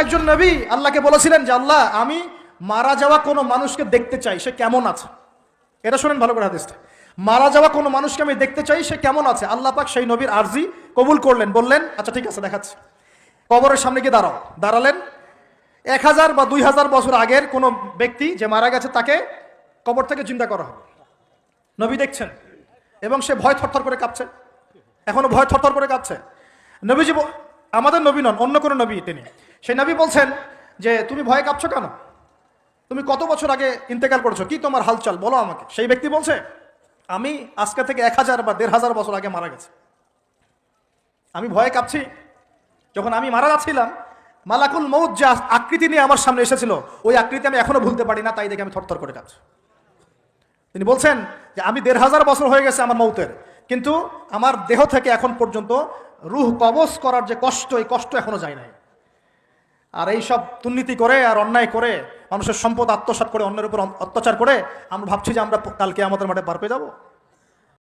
একজন নবী আল্লাহকে বলেছিলেন যে আল্লাহ আমি মারা যাওয়া কোনো মানুষকে দেখতে চাই, সে কেমন আছে। এটা শোনেন ভালো করে হাদিসটা, মারা যাওয়া কোনো মানুষকে আমি দেখতে চাই, সে কেমন আছে। আল্লাহ পাক সেই নবীর আরজি কবুল করলেন, বললেন আচ্ছা ঠিক আছে দেখাচ্ছি। কবরের সামনে গিয়ে দাঁড়ালেন। 1000 বা 2000 বছর আগের কোনো ব্যক্তি যে মারা গেছে তাকে কবর থেকে চিন্তা করা হবে। নবী দেখছেন এবং সে ভয় থরথর করে কাঁপছে, এখনো ভয় থরথর করে কাঁপছে। নবীজি আমাদের নবী নন, অন্য কোনো নবী তিনি। সেই নবী বলছেন যে তুমি ভয়ে কাঁপছো কেন, তুমি কত বছর আগে ইন্তেকাল করেছো, কি তোমার হালচাল বলো আমাকে। সেই ব্যক্তি বলছে আমি আজকে থেকে 1000 বা 1500 বছর আগে মারা গেছে। আমি ভয়ে কাঁপছি, যখন আমি মারা যাচ্ছিলাম মালাকুল মউত যে আকৃতি নিয়ে আমার সামনে এসেছিল, ওই আকৃতি আমি এখনো ভুলতে পারি না, তাই দেখে আমি থরথর করে কাঁপছি। তিনি বলছেন যে আমি 1500 বছর হয়ে গেছে আমার মউতের, কিন্তু আমার দেহ থেকে এখন পর্যন্ত রূহ কবজ করার যে কষ্ট, এই কষ্ট এখনো যায় নাই। আর এই সব দুর্নীতি করে আর অন্যায় করে মানুষের সম্পদ আত্মসাৎ করে অন্যের উপর অত্যাচার করে আমরা ভাবছি যে আমরা কালকে আমাদের মাঠে পার পেয়ে যাবো।